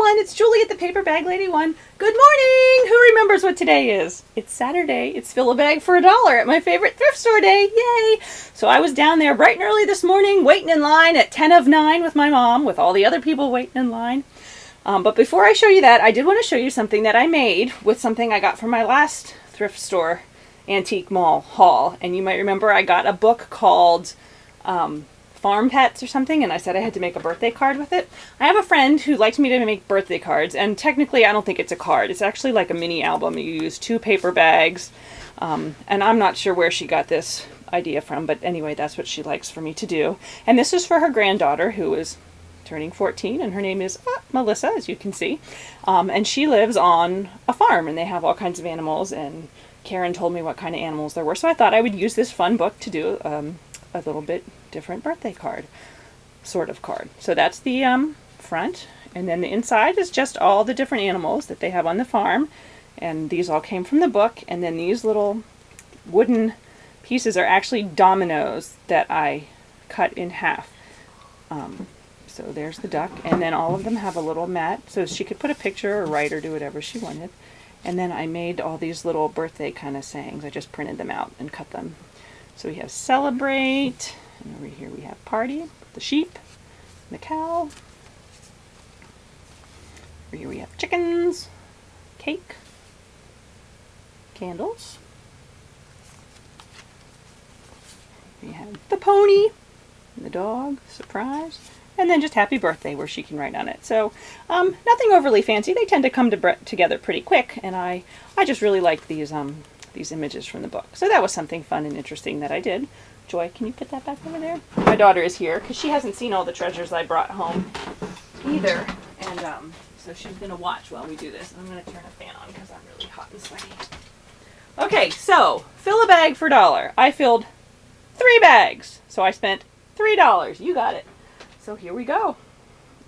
everyone, it's Julie at the Paper Bag Lady One. Good morning! Who remembers what today is? It's Saturday. It's fill a bag for $1 at my favorite thrift store day. Yay! So I was down there bright and early this morning waiting in line at 10 of 9 with my mom, with all the other people waiting in line. But before I show you that, I did want to show you something that I made with something I got from my last thrift store antique mall haul. And you might remember I got a book called Farm Pets or something, and I said I had to make a birthday card with it. I have a friend who likes me to make birthday cards, and technically I don't think it's a card. It's actually like a mini album. You use 2 paper bags, and I'm not sure where she got this idea from, but anyway, that's what she likes for me to do. And this is for her granddaughter, who is turning 14, and her name is Melissa, as you can see. And she lives on a farm, and they have all kinds of animals, and Karen told me what kind of animals there were, so I thought I would use this fun book to do a little bit different birthday card, sort of card. So that's the front, and then the inside is just all the different animals that they have on the farm, and these all came from the book. And then these little wooden pieces are actually dominoes that I cut in half. So there's the duck, and then all of them have a little mat so she could put a picture or write or do whatever she wanted. And then I made all these little birthday kind of sayings. I just printed them out and cut them. So we have celebrate, and over here we have party, the sheep, the cow. Over here we have chickens, cake, candles. We have the pony, and the dog, surprise, and then just happy birthday where she can write on it. So nothing overly fancy. They tend to come together pretty quick, and I just really like these images from the book. So that was something fun and interesting that I did. Joy, can you put that back over there? My daughter is here because she hasn't seen all the treasures I brought home either, and so she's going to watch while we do this. I'm going to turn a fan on because I'm really hot and sweaty. Okay, so fill a bag for $1. I filled 3 bags, so I spent $3. You got it. So here we go.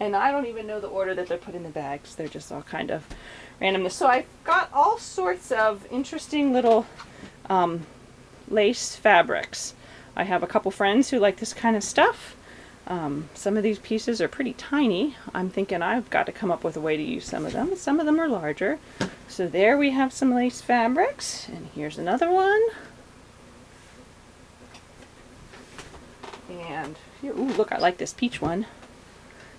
And I don't even know the order that they're put in the bags. They're just all kind of randomness. So I've got all sorts of interesting little lace fabrics. I have a couple friends who like this kind of stuff. Some of these pieces are pretty tiny. I'm thinking I've got to come up with a way to use some of them. Some of them are larger. So there we have some lace fabrics. And here's another one. And here, ooh, look, I like this peach one.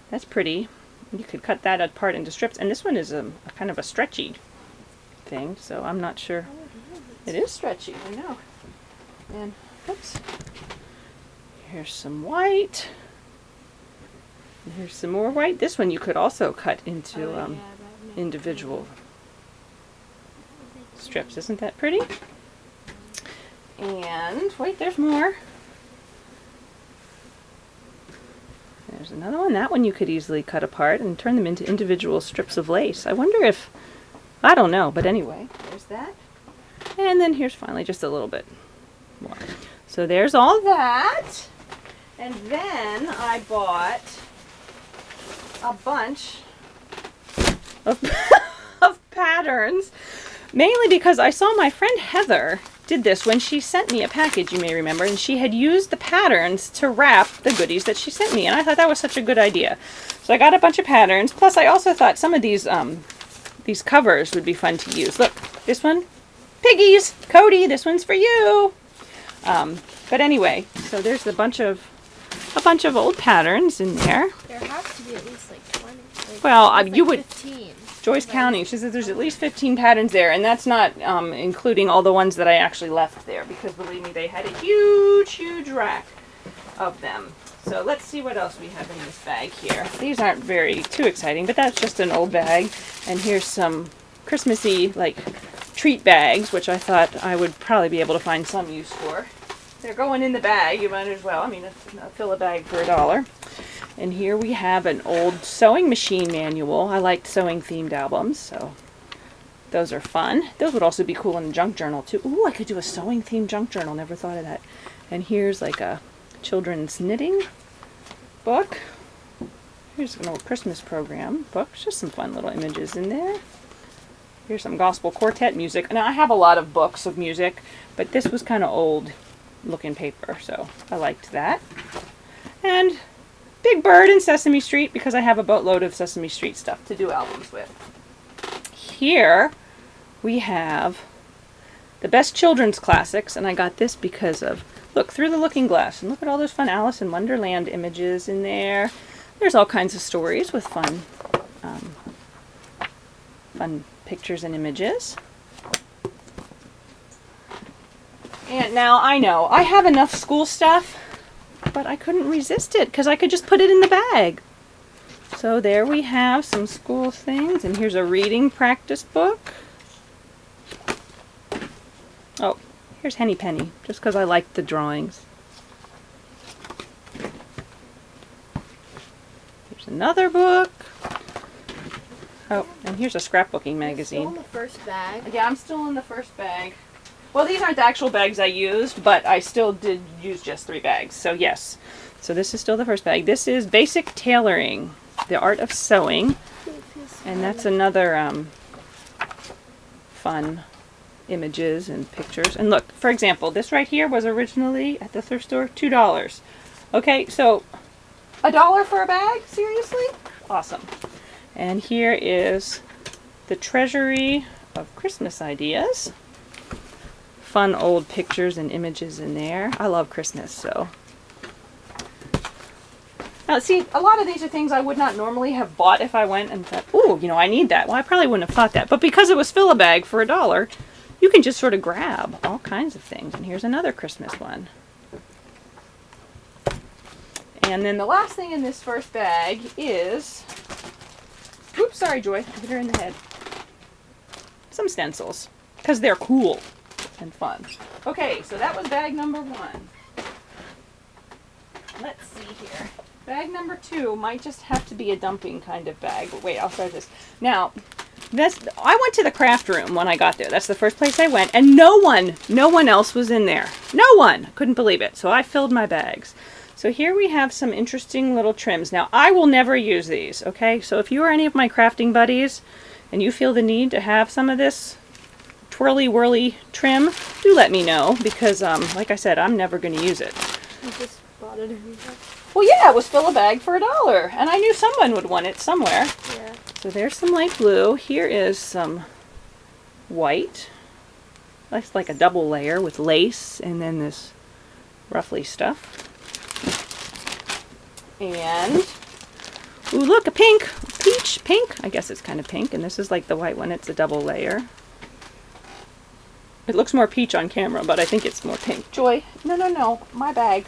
That's pretty. You could cut that apart into strips. And this one is a kind of a stretchy thing, so I'm not sure. It is stretchy, I know. And, oops. Here's some white. And here's some more white. This one you could also cut into individual strips. Isn't that pretty? And, wait, there's more. There's another one. That one you could easily cut apart and turn them into individual strips of lace. I wonder if, I don't know, but anyway, there's that. And then here's finally just a little bit more. So there's all that. And then I bought a bunch of, of patterns, mainly because I saw my friend Heather did this when she sent me a package, you may remember, and she had used the patterns to wrap the goodies that she sent me, and I thought that was such a good idea. So I got a bunch of patterns, plus I also thought some of these covers would be fun to use. Look, this one, piggies, Cody, this one's for you. But anyway, so there's a bunch of old patterns in there. There has to be at least like 20. Like, well, you would. 15. Joy's counting. She says there's at least 15 patterns there, and that's not including all the ones that I actually left there, because believe me, they had a huge, huge rack of them. So let's see what else we have in this bag here. These aren't very too exciting, but that's just an old bag. And here's some Christmassy, like, treat bags, which I thought I would probably be able to find some use for. They're going in the bag. You might as well. I mean, fill a bag for $1. And here we have an old sewing machine manual. I liked sewing themed albums, so those are fun. Those would also be cool in a junk journal too. Ooh, I could do a sewing themed junk journal. Never thought of that. And here's like a children's knitting book. Here's an old Christmas program book. Just some fun little images in there. Here's some gospel quartet music. Now I have a lot of books of music, but this was kind of old looking paper, so I liked that. And Big Bird and Sesame Street because I have a boatload of Sesame Street stuff to do albums with. Here we have the best children's classics, and I got this because of, look, Through the Looking Glass, and look at all those fun Alice in Wonderland images in there. There's all kinds of stories with fun pictures and images. And now I know I have enough school stuff, but I couldn't resist it because I could just put it in the bag. So there we have some school things, and here's a reading practice book. Oh, here's Henny Penny, just because I liked the drawings. Here's another book. Oh, and here's a scrapbooking magazine. Still in the first bag. Yeah, I'm still in the first bag. Well, these aren't the actual bags I used, but I still did use just 3 bags. So yes, so this is still the first bag. This is Basic Tailoring, the Art of Sewing, and that's another fun images and pictures. And look, for example, this right here was originally at the thrift store $2. Okay, so $1 for a bag? Seriously? Awesome. And here is the Treasury of Christmas Ideas. Fun old pictures and images in there. I love Christmas, so. Now, see, a lot of these are things I would not normally have bought if I went and thought, ooh, you know, I need that. Well, I probably wouldn't have thought that. But because it was Fill-A-Bag for $1, you can just sort of grab all kinds of things. And here's another Christmas one. And then the last thing in this first bag is, oops, sorry, Joy, I hit her in the head. Some stencils, because they're cool and fun. Okay, so that was bag number 1. Let's see here. Bag number 2 might just have to be a dumping kind of bag. But wait, I'll start this. Now, I went to the craft room when I got there. That's the first place I went, and no one else was in there. No one! Couldn't believe it. So I filled my bags. So here we have some interesting little trims. Now, I will never use these, okay? So if you are any of my crafting buddies and you feel the need to have some of this twirly-whirly trim, do let me know because, like I said, I'm never going to use it. You just bought it in there. Well, yeah, it was Fill-A-Bag for $1, and I knew someone would want it somewhere. Yeah. So there's some light blue. Here is some white. That's like a double layer with lace and then this ruffly stuff. And, ooh, look, a pink, peach, pink. I guess it's kind of pink, and this is like the white one. It's a double layer. It looks more peach on camera, but I think it's more pink. Joy, no, my bag.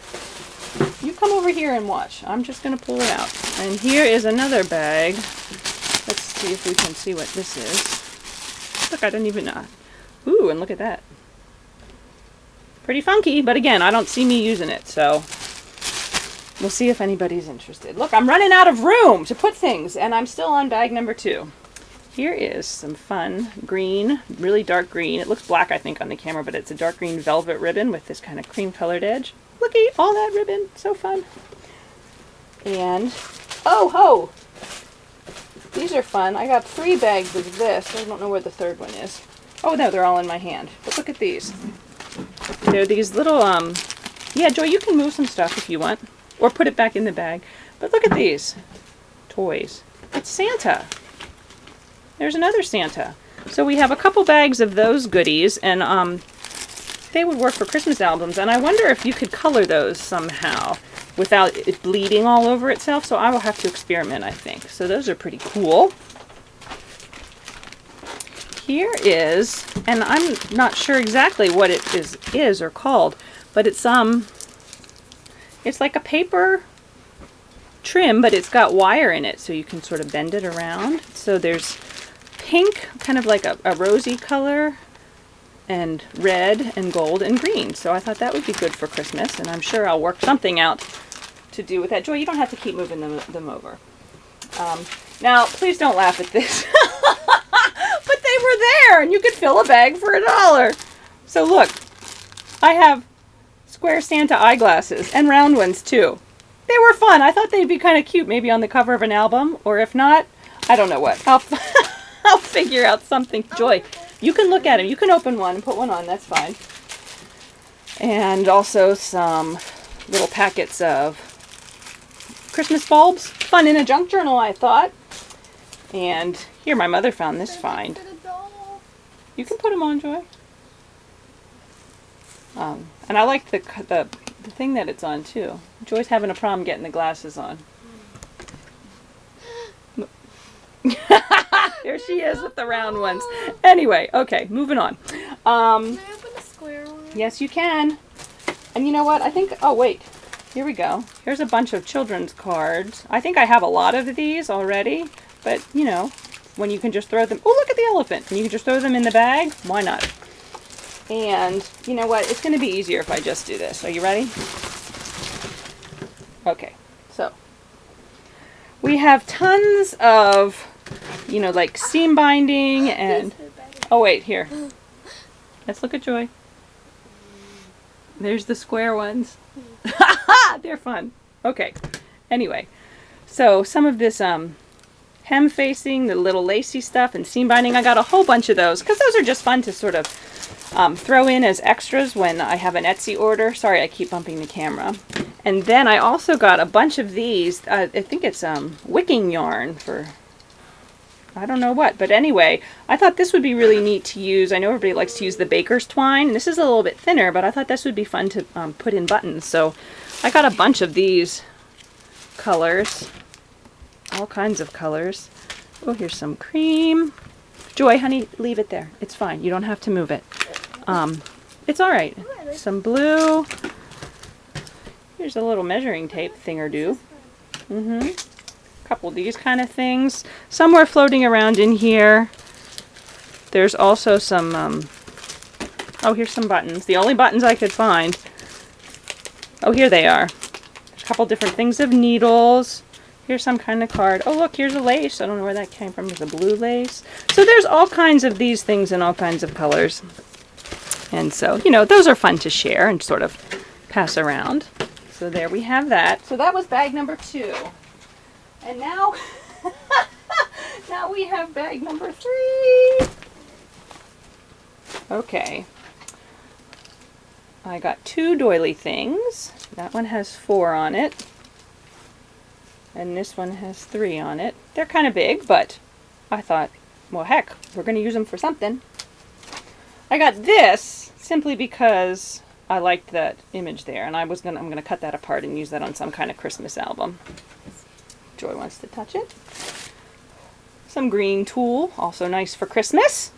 You come over here and watch. I'm just going to pull it out. And here is another bag. Let's see if we can see what this is. Look, I didn't even know. Ooh, and look at that. Pretty funky, but again, I don't see me using it, so we'll see if anybody's interested. Look, I'm running out of room to put things, and I'm still on bag number 2. Here is some fun green, really dark green. It looks black, I think, on the camera, but it's a dark green velvet ribbon with this kind of cream-colored edge. Looky, all that ribbon. So fun. And, oh, ho! These are fun. I got 3 bags of this. I don't know where the third one is. Oh, no, they're all in my hand. But look at these. They're these little, yeah, Joy, you can move some stuff if you want. Or put it back in the bag. But look at these toys. It's Santa. There's another Santa. So we have a couple bags of those goodies, and they would work for Christmas albums. And I wonder if you could color those somehow without it bleeding all over itself. So I will have to experiment, I think. So those are pretty cool. Here is, and I'm not sure exactly what it is or called, but it's like a paper trim, but it's got wire in it, so you can sort of bend it around. So there's pink, kind of like a rosy color, and red and gold and green. So I thought that would be good for Christmas, and I'm sure I'll work something out to do with that. Joy, you don't have to keep moving them over. Now, please don't laugh at this. But they were there, and you could fill a bag for $1. So look, I have square Santa eyeglasses, and round ones too. They were fun. I thought they'd be kind of cute, maybe on the cover of an album, or if not, I don't know what. I'll figure out something. Joy, you can look at them. You can open one and put one on. That's fine. And also some little packets of Christmas bulbs. Fun in a junk journal, I thought. And here, my mother found this find. You can put them on, Joy. And I like the thing that it's on, too. Joy's having a problem getting the glasses on. There she is with the round ones. Anyway, okay, moving on. Can I open the square one? Yes, you can. And you know what? I think, oh wait, here we go. Here's a bunch of children's cards. I think I have a lot of these already, but you know, when you can just throw them, oh look at the elephant, and you can just throw them in the bag, why not? And you know what? It's going to be easier if I just do this. Are you ready? Okay, so we have tons of, you know, like seam binding and, oh wait, here. Let's look at Joy. There's the square ones. They're fun. Okay, anyway, so some of this hem facing, the little lacy stuff and seam binding, I got a whole bunch of those because those are just fun to sort of throw in as extras when I have an Etsy order. Sorry, I keep bumping the camera. And then I also got a bunch of these. I think it's wicking yarn for I don't know what, but anyway, I thought this would be really neat to use. I know everybody likes to use the baker's twine, and this is a little bit thinner, but I thought this would be fun to put in buttons. So I got a bunch of these colors, all kinds of colors. Oh, here's some cream. Joy, honey, leave it there. It's fine. You don't have to move it. It's all right. Some blue. Here's a little measuring tape thing-or-do. Couple of these kind of things. Some were floating around in here. There's also some, oh, here's some buttons. The only buttons I could find. Oh, here they are. There's a couple different things of needles. Here's some kind of card. Oh, look, here's a lace. I don't know where that came from. There's a blue lace. So there's all kinds of these things in all kinds of colors. And so, you know, those are fun to share and sort of pass around. So there we have that. So that was bag number 2. And now, now we have bag number 3. Okay. I got 2 doily things. That one has 4 on it. And this one has 3 on it. They're kind of big, but I thought, well, heck, we're going to use them for something. I got this simply because I liked that image there, and I'm going to cut that apart and use that on some kind of Christmas album. Joy wants to touch it. Some green tulle, also nice for Christmas.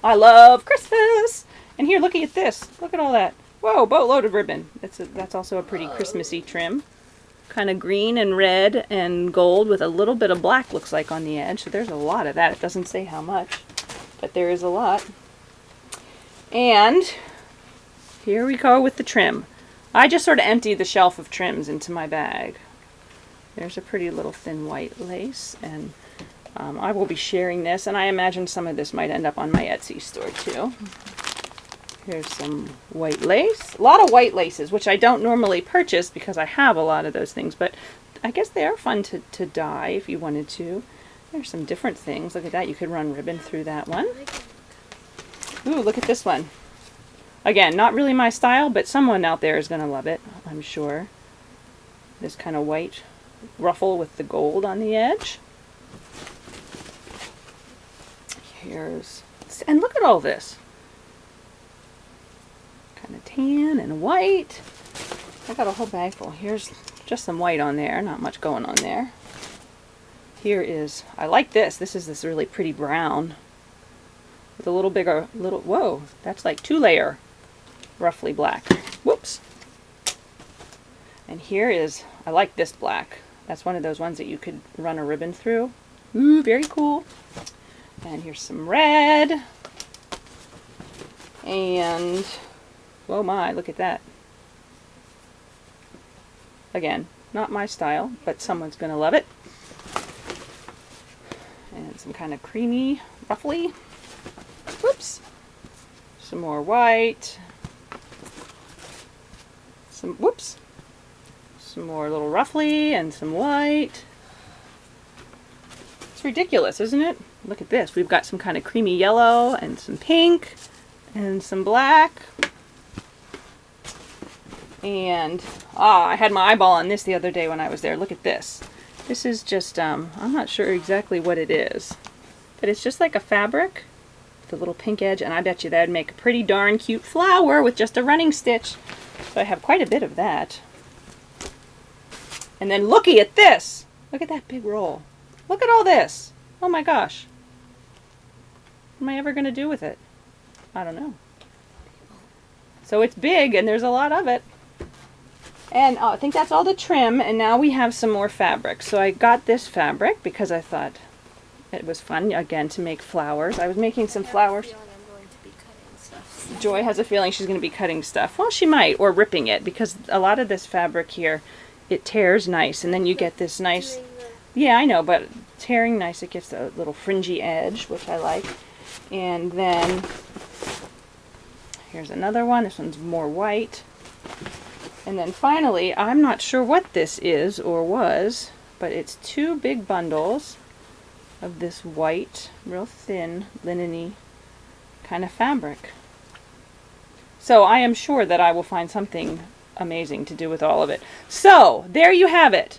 I love Christmas. And here, look at this. Look at all that. Whoa, boatload of ribbon. That's also a pretty Christmassy trim. Kind of green and red and gold with a little bit of black, looks like, on the edge. So there's a lot of that. It doesn't say how much, but there is a lot. And here we go with the trim. I just sort of emptied the shelf of trims into my bag. There's a pretty little thin white lace, and I will be sharing this, and I imagine some of this might end up on my Etsy store too. Here's some white lace. A lot of white laces, which I don't normally purchase because I have a lot of those things, but I guess they are fun to dye if you wanted to. There's some different things. Look at that. You could run ribbon through that one. Ooh, look at this one. Again, not really my style, but someone out there is going to love it, I'm sure. This kind of white ruffle with the gold on the edge. Here's, and look at all this. Kind of tan and white. I got a whole bag full. Here's just some white on there, not much going on there. Here is, I like this. This is this really pretty brown with a little bigger, whoa, that's like 2-layer, roughly black. Whoops. And here is, I like this black. That's one of those ones that you could run a ribbon through. Ooh, very cool. And here's some red. And, whoa my, look at that. Again, not my style, but someone's going to love it. And some kind of creamy, ruffly. Whoops. Some more white. Some, whoops. Some more little ruffly and some white. It's ridiculous, isn't it? Look at this. We've got some kind of creamy yellow and some pink and some black. And I had my eyeball on this the other day when I was there. Look at this. This is just, I'm not sure exactly what it is, but it's just like a fabric with a little pink edge, and I bet you that'd make a pretty darn cute flower with just a running stitch. So I have quite a bit of that. And then looky at this. Look at that big roll. Look at all this. Oh my gosh. What am I ever going to do with it? I don't know. So it's big and there's a lot of it. And I think that's all the trim, and now we have some more fabric. So I got this fabric because I thought it was fun, again, to make flowers. I was making some flowers. Joy has a feeling she's going to be cutting stuff. Well, she might, or ripping it, because a lot of this fabric here, it tears nice, and then you get this nice... Yeah, I know, but tearing nice, it gets a little fringy edge, which I like. And then here's another one. This one's more white. And then finally, I'm not sure what this is or was, but it's 2 big bundles of this white, real thin, linen-y kind of fabric. So I am sure that I will find something amazing to do with all of it. So there you have it.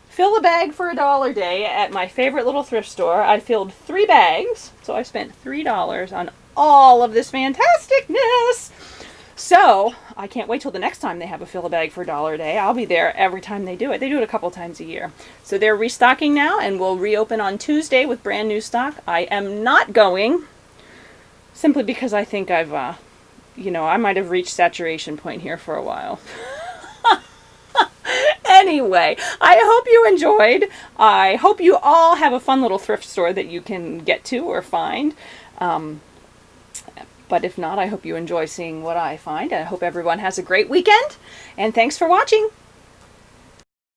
Fill a bag for $1 day at my favorite little thrift store. I filled 3 bags, so I spent $3 on all of this fantasticness. So I can't wait till the next time they have a fill a bag for $1 a day. I'll be there every time they do it. They do it a couple times a year. So they're restocking now, and will reopen on Tuesday with brand new stock. I am not going, simply because I think I've, you know, I might have reached saturation point here for a while. Anyway, I hope you enjoyed. I hope you all have a fun little thrift store that you can get to or find. But if not, I hope you enjoy seeing what I find. I hope everyone has a great weekend, and thanks for watching.